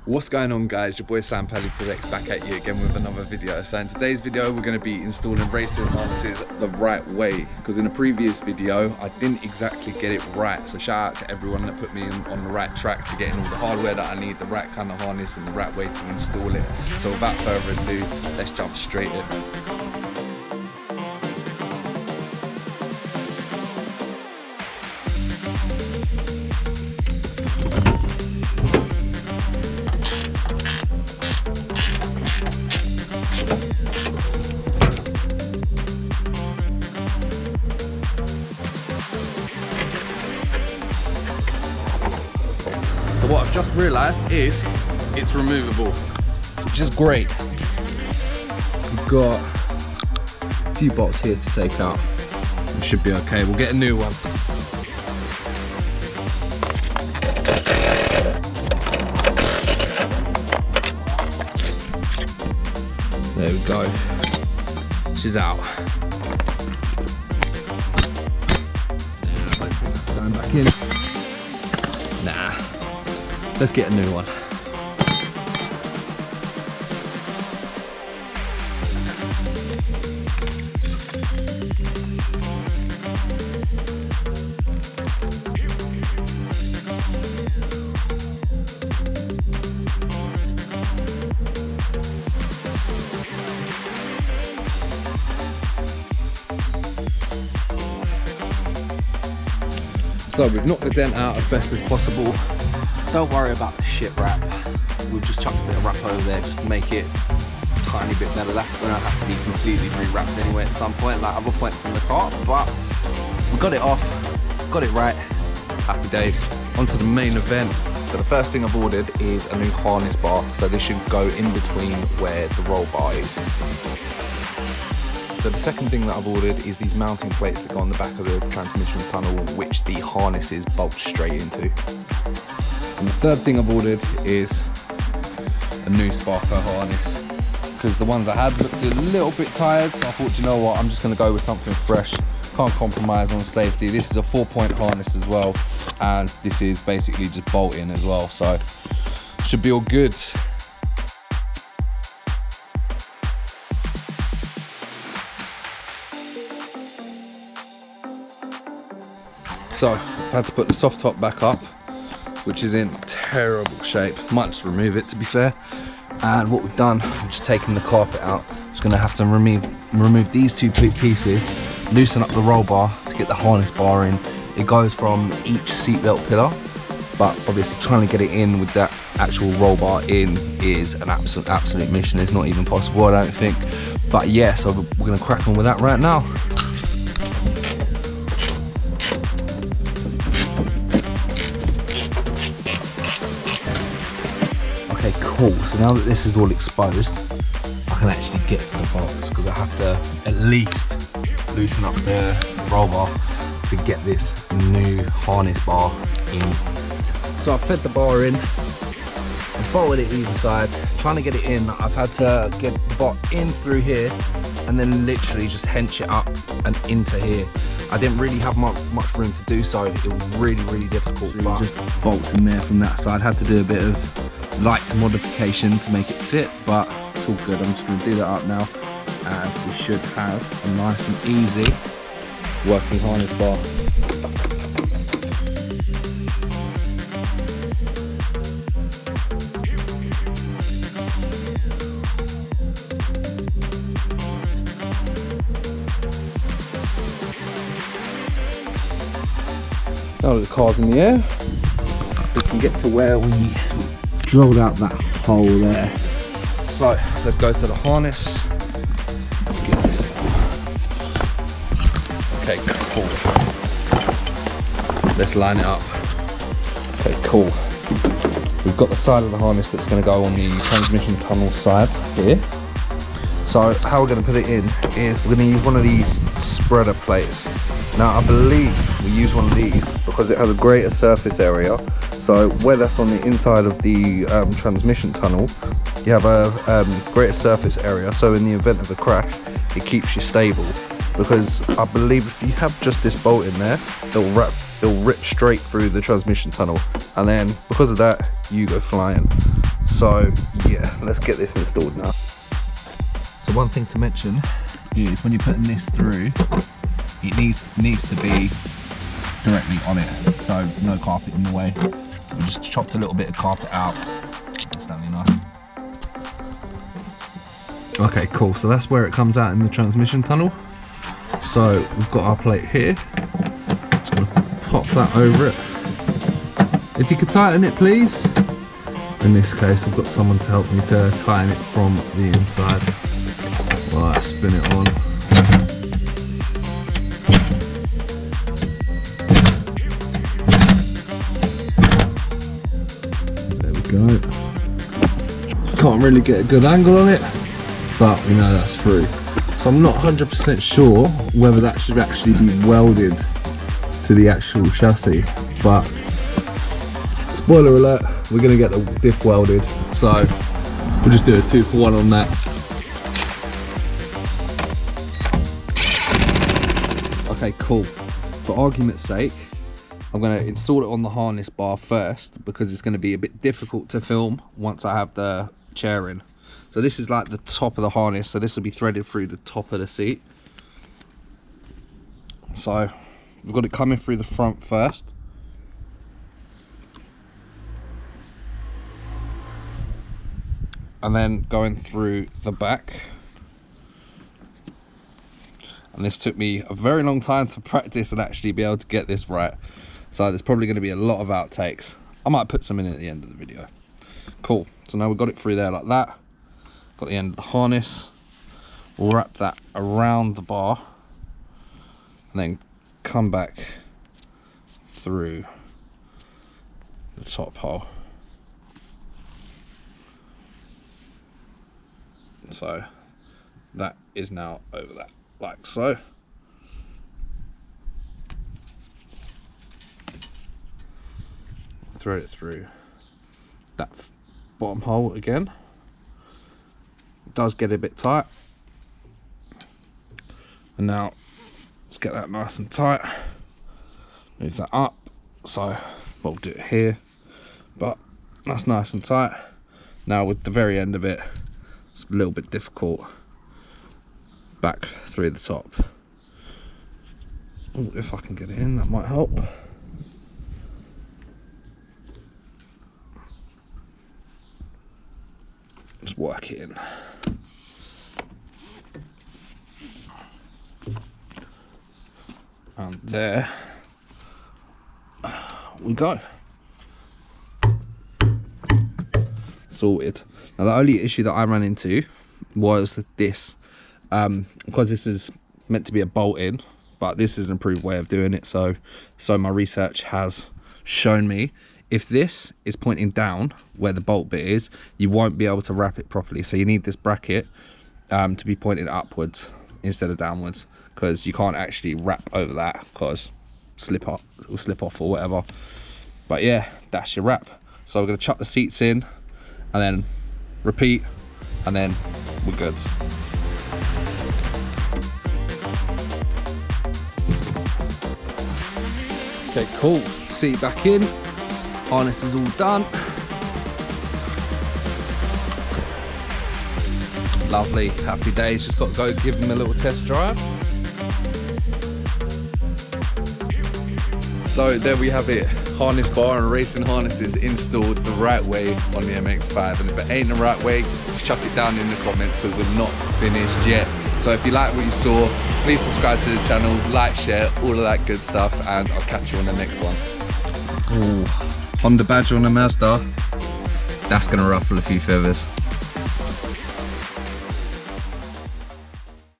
What's going on, guys? Your boy Sam Pelly Projects back at you again with another video. So in today's video we're going to be installing racing harnesses the right way, because in a previous video I didn't exactly get it right. So shout out to everyone that put me on the right track to getting all the hardware that I need, the right kind of harness and the right way to install it. So without further ado, let's jump straight in. So what I've just realised is it's removable, which is great. We've got a few bolts here to take out. It should be okay. We'll get a new one. There we go. She's out. Going back in. Nah. Let's get a new one. So we've knocked the dent out as best as possible. Don't worry about the shit wrap. We've just chucked a bit of wrap over there just to make it a tiny bit better. That's going to have to be completely re-wrapped anyway at some point, like other points in the car. But we got it off, got it right. Happy days. On to the main event. So the first thing I've ordered is a new harness bar. So this should go in between where the roll bar is. So the second thing that I've ordered is these mounting plates that go on the back of the transmission tunnel, which the harnesses bolt straight into. And the third thing I've ordered is a new Sparko harness, because the ones I had looked a little bit tired, so I thought, you know what, I'm just going to go with something fresh. Can't compromise on safety. This is a 4-point harness as well, and this is basically just bolting as well, so should be all good. So I've had to put the soft top back up, which is in terrible shape. Might just remove it, to be fair. And what we've done, we've just taken the carpet out. Just gonna have to remove these two pieces, loosen up the roll bar to get the harness bar in. It goes from each seatbelt pillar, but obviously trying to get it in with that actual roll bar in is an absolute mission. It's not even possible, I don't think. But yeah, so we're gonna crack on with that right now. Okay, cool. So now that this is all exposed, I can actually get to the bolts, because I have to at least loosen up the roll bar to get this new harness bar in. So I've fed the bar in, I've bolted it either side. Trying to get it in, I've had to get the bar in through here and then literally just hench it up and into here. I didn't really have much room to do so. It was really difficult. But just bolts in there from that side. Had to do a bit of light modification to make it fit, but it's all good. I'm just going to do that up now, and we should have a nice and easy working harness bar. Now that the car's in the air, we can get to where we drilled out that hole there. So let's go to the harness. Let's get this out. Okay, cool. Let's line it up. Okay, cool. We've got the side of the harness that's going to go on the transmission tunnel side here. So how we're going to put it in is we're going to use one of these spreader plates. Now I believe we use one of these because it has a greater surface area. So where that's on the inside of the transmission tunnel, you have a greater surface area. So in the event of a crash, it keeps you stable. Because I believe if you have just this bolt in there, it'll rip straight through the transmission tunnel, and then because of that, you go flying. So yeah, let's get this installed now. So one thing to mention is when you're putting this through, it needs to be directly on it, so no carpet in the way. So we just chopped a little bit of carpet out. It's only nice. Okay, cool. So that's where it comes out in the transmission tunnel. So we've got our plate here. Just gonna pop that over it. If you could tighten it, please. In this case, I've got someone to help me to tighten it from the inside. Right, spin it on. There we go. Can't really get a good angle on it, but we know that's through. So I'm not 100% sure whether that should actually be welded to the actual chassis, but spoiler alert, we're gonna get the diff welded, so we'll just do a 2-for-1 on that. Okay, cool. For argument's sake, I'm gonna install it on the harness bar first because it's gonna be a bit difficult to film once I have the chair in. So this is like the top of the harness, so this will be threaded through the top of the seat. So we've got it coming through the front first. And then going through the back. And this took me a very long time to practice and actually be able to get this right. So there's probably going to be a lot of outtakes. I might put some in at the end of the video. Cool, so now we've got it through there like that. Got the end of the harness. We'll wrap that around the bar. And then come back through the top hole. So that is now over that, like so. Thread it through that bottom hole again. It does get a bit tight. And now let's get that nice and tight. Move that up. So we'll do it here, but that's nice and tight. Now with the very end of it, it's a little bit difficult back through the top. Ooh, if I can get it in, that might help. Just work it in. And there we go. Sorted. Now the only issue that I ran into was this, because this is meant to be a bolt in, but this is an improved way of doing it. So my research has shown me if this is pointing down where the bolt bit is, you won't be able to wrap it properly. So you need this bracket to be pointing upwards instead of downwards, because you can't actually wrap over that because it will slip off or whatever. But yeah, that's your wrap. So we're going to chuck the seats in and then repeat, and then we're good. Okay, cool. Seat back in. Harness is all done. Lovely, happy days. Just got to go give him a little test drive. So there we have it. Harness bar and racing harnesses installed the right way on the MX5. And if it ain't the right way, chuck it down in the comments because we're not finished yet. So if you like what you saw, please subscribe to the channel, like, share, all of that good stuff, and I'll catch you on the next one. Ooh. Honda badge on a Mazda, that's gonna ruffle a few feathers.